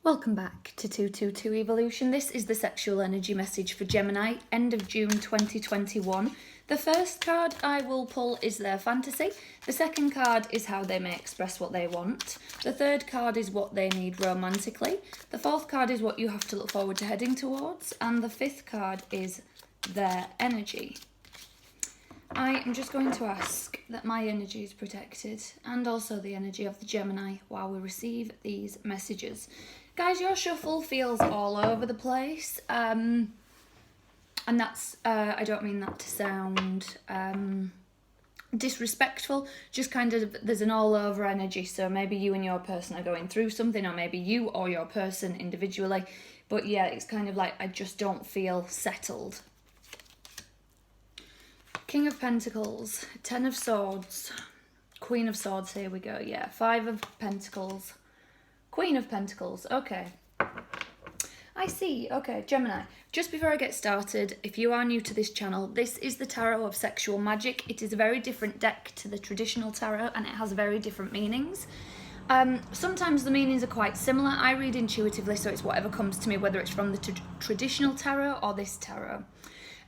Welcome back to 222 Evolution. This is the sexual energy message for Gemini, end of June 2021. The first card I will pull is their fantasy. The second card is how they may express what they want. The third card is what they need romantically. The fourth card is what you have to look forward to heading towards. And the fifth card is their energy. I am just going to ask that my energy is protected and also the energy of the Gemini while we receive these messages. Guys, your shuffle feels all over the place, and that's, I don't mean that to sound disrespectful, just kind of, there's an all over energy, so maybe you and your person are going through something, or maybe you or your person individually, but yeah, it's kind of like, I just don't feel settled. King of Pentacles, Ten of Swords, Queen of Swords, here we go, yeah, Five of Pentacles, Queen of Pentacles, okay. I see, okay, Gemini. Just before I get started, if you are new to this channel, this is the Tarot of Sexual Magic. It is a very different deck to the traditional tarot and it has very different meanings. Sometimes the meanings are quite similar. I read intuitively, so it's whatever comes to me, whether it's from the traditional tarot or this tarot.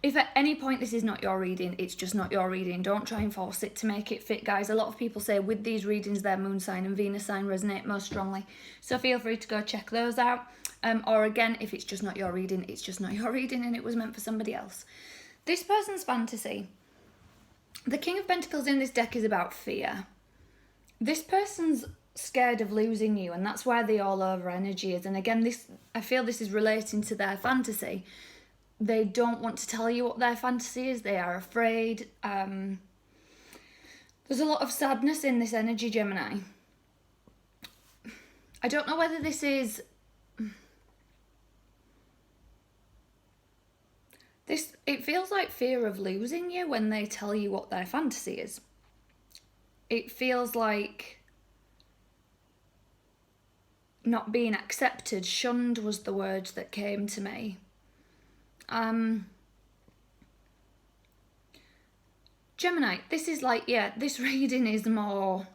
If at any point this is not your reading, it's just not your reading. Don't try and force it to make it fit, guys. A lot of people say with these readings, their moon sign and Venus sign resonate most strongly. So feel free to go check those out. Or again, if it's just not your reading, it's just not your reading and it was meant for somebody else. This person's fantasy. The King of Pentacles in this deck is about fear. This person's scared of losing you, and that's why the all over energy is. And again, I feel this is relating to their fantasy. They don't want to tell you what their fantasy is. They are afraid. There's a lot of sadness in this energy, Gemini. I don't know whether this is... It feels like fear of losing you when they tell you what their fantasy is. It feels like not being accepted. Shunned was the word that came to me. Gemini, this is like, yeah, this reading is more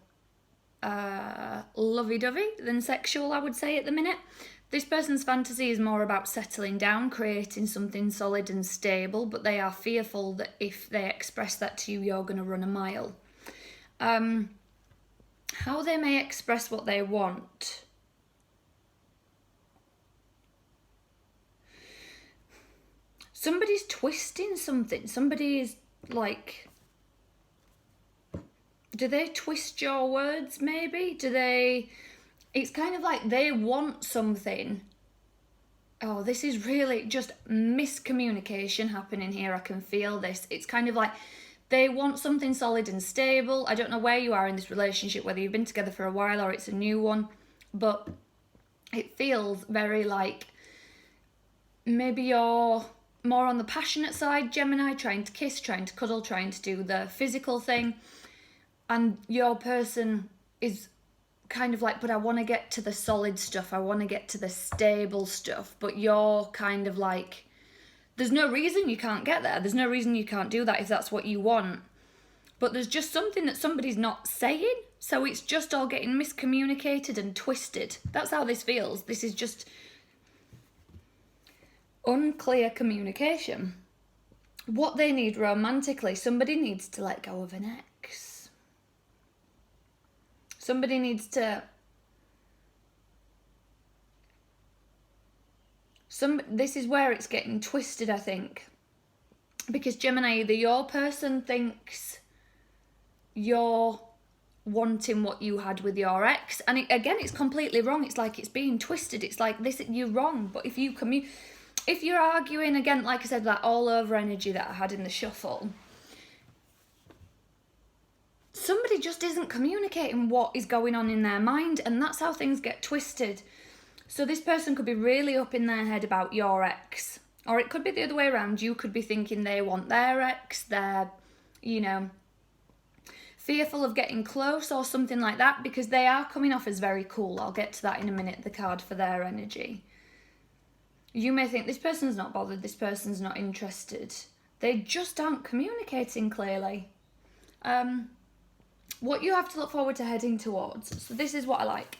lovey-dovey than sexual, I would say, at the minute. This person's fantasy is more about settling down, creating something solid and stable, but they are fearful that if they express that to you, you're going to run a mile. How they may express what they want. Somebody's twisting something. Somebody is like... Do they twist your words, maybe? Do they... It's kind of like they want something. Oh, this is really just miscommunication happening here. I can feel this. It's kind of like they want something solid and stable. I don't know where you are in this relationship, whether you've been together for a while or it's a new one, but it feels very like maybe you're more on the passionate side, Gemini, trying to kiss, trying to cuddle, trying to do the physical thing. And your person is kind of like, but I want to get to the solid stuff. I want to get to the stable stuff. But you're kind of like, there's no reason you can't get there. There's no reason you can't do that if that's what you want. But there's just something that somebody's not saying. So it's just all getting miscommunicated and twisted. That's how this feels. This is just... unclear communication. What they need romantically, somebody needs to let go of an ex. Somebody needs to... This is where it's getting twisted, I think. Because Gemini, either your person thinks you're wanting what you had with your ex, and again, it's completely wrong. It's like it's being twisted. It's like this, you're wrong. But if you're arguing, again, like I said, that all over energy that I had in the shuffle, somebody just isn't communicating what is going on in their mind, and that's how things get twisted. So this person could be really up in their head about your ex, or it could be the other way around. You could be thinking they want their ex, they're, you know, fearful of getting close or something like that, because they are coming off as very cool. I'll get to that in a minute, the card for their energy. You may think this person's not bothered, this person's not interested. They just aren't communicating clearly. What you have to look forward to heading towards. So this is what I like.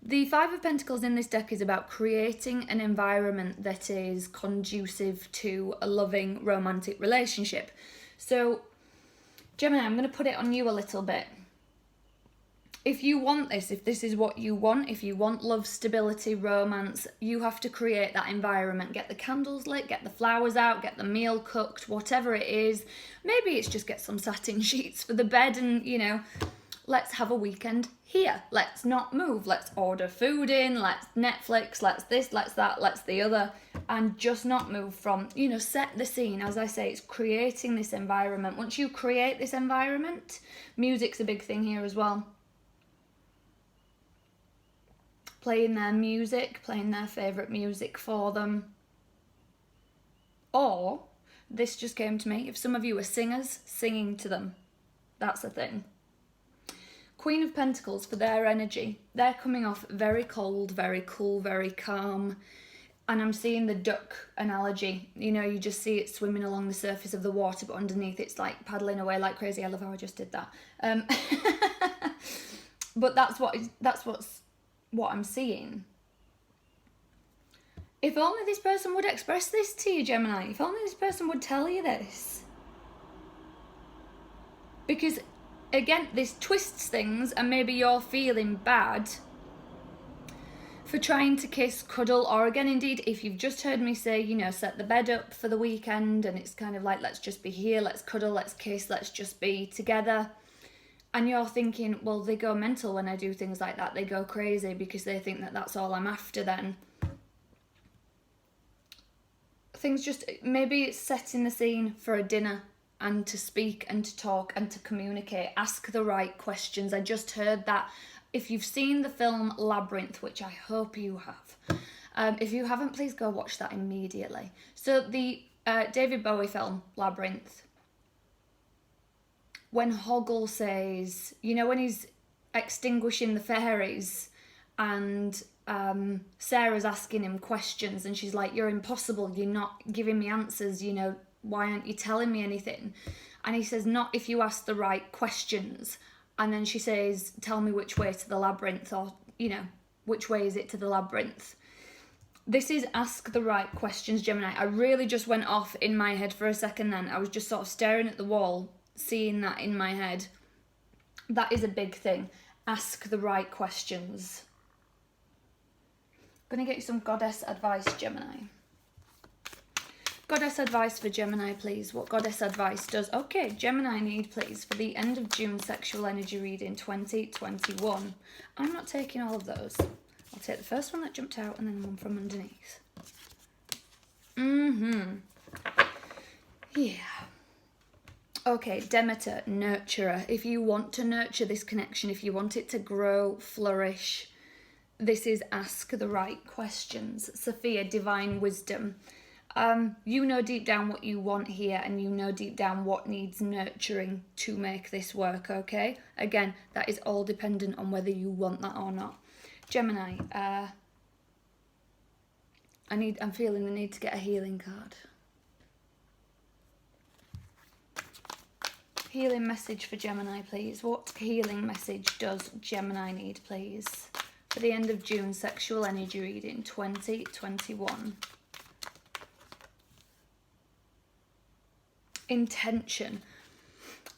The Five of Pentacles in this deck is about creating an environment that is conducive to a loving romantic relationship. So, Gemini, I'm going to put it on you a little bit. If you want this, if this is what you want, if you want love, stability, romance, you have to create that environment. Get the candles lit, get the flowers out, get the meal cooked, whatever it is. Maybe it's just get some satin sheets for the bed and, you know, let's have a weekend here. Let's not move. Let's order food in. Let's Netflix. Let's this, let's that, let's the other. And just not move from, you know, set the scene. As I say, it's creating this environment. Once you create this environment, music's a big thing here as well. Playing their music, playing their favourite music for them. Or, this just came to me, if some of you are singers, singing to them. That's a thing. Queen of Pentacles, for their energy, they're coming off very cold, very cool, very calm. And I'm seeing the duck analogy. You know, you just see it swimming along the surface of the water, but underneath it's like paddling away like crazy. I love how I just did that. But that's what I'm seeing. If only this person would express this to you, Gemini. If only this person would tell you this. Because, again, this twists things and maybe you're feeling bad for trying to kiss, cuddle, or again, indeed, if you've just heard me say, you know, set the bed up for the weekend and it's kind of like, let's just be here, let's cuddle, let's kiss, let's just be together. And you're thinking, well, they go mental when I do things like that. They go crazy because they think that that's all I'm after then. Things just, maybe it's setting the scene for a dinner and to speak and to talk and to communicate. Ask the right questions. I just heard that. If you've seen the film Labyrinth, which I hope you have, if you haven't, please go watch that immediately. So the David Bowie film, Labyrinth, when Hoggle says, you know, when he's extinguishing the fairies and Sarah's asking him questions and she's like, you're impossible, you're not giving me answers, you know, why aren't you telling me anything? And he says, not if you ask the right questions. And then she says, tell me which way to the labyrinth, or, you know, which way is it to the labyrinth? This is ask the right questions, Gemini. I really just went off in my head for a second then. I was just sort of staring at the wall, seeing that in my head. That is a big thing. Ask the right questions. I'm going to get you some goddess advice, Gemini. Goddess advice for Gemini, please. What goddess advice does... Okay, Gemini need, please, for the end of June sexual energy reading 2021. I'm not taking all of those. I'll take the first one that jumped out and then one from underneath. Yeah. Okay, Demeter, nurturer. If you want to nurture this connection, if you want it to grow, flourish, this is ask the right questions. Sophia, divine wisdom. You know deep down what you want here, and you know deep down what needs nurturing to make this work, okay? Again, that is all dependent on whether you want that or not. Gemini, I'm feeling the need to get a healing card. Healing message for Gemini, please. What healing message does Gemini need, please? For the end of June sexual energy reading 2021. Intention.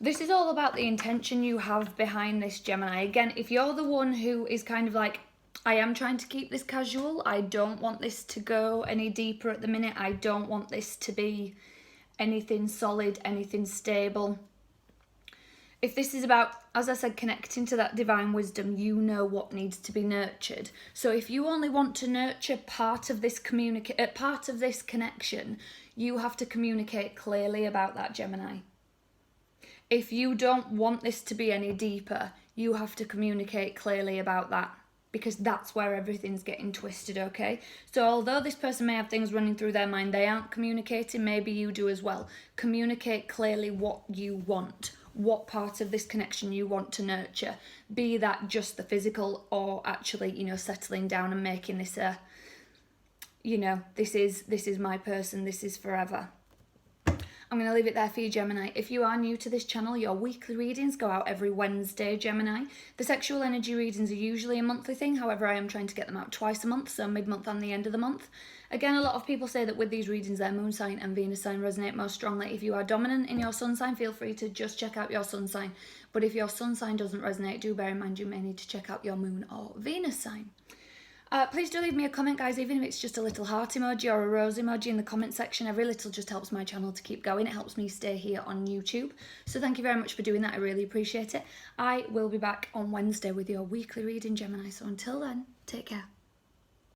This is all about the intention you have behind this, Gemini. Again, if you're the one who is kind of like, I am trying to keep this casual, I don't want this to go any deeper at the minute, I don't want this to be anything solid, anything stable. If this is about, as I said, connecting to that divine wisdom, you know what needs to be nurtured. So if you only want to nurture part of this connection, you have to communicate clearly about that, Gemini. If you don't want this to be any deeper, you have to communicate clearly about that, because that's where everything's getting twisted, okay? So although this person may have things running through their mind, they aren't communicating, maybe you do as well. Communicate clearly what you want, what part of this connection you want to nurture, be that just the physical or actually, you know, settling down and making this you know, this is my person, this is forever. I'm going to leave it there for you, Gemini. If you are new to this channel, your weekly readings go out every Wednesday, Gemini. The sexual energy readings are usually a monthly thing. However, I am trying to get them out twice a month, so mid-month and the end of the month. Again, a lot of people say that with these readings, their moon sign and Venus sign resonate most strongly. If you are dominant in your sun sign, feel free to just check out your sun sign. But if your sun sign doesn't resonate, do bear in mind you may need to check out your moon or Venus sign. Please do leave me a comment, guys, even if it's just a little heart emoji or a rose emoji in the comment section. Every little just helps my channel to keep going. It helps me stay here on YouTube. So thank you very much for doing that. I really appreciate it. I will be back on Wednesday with your weekly reading, Gemini. So until then, take care.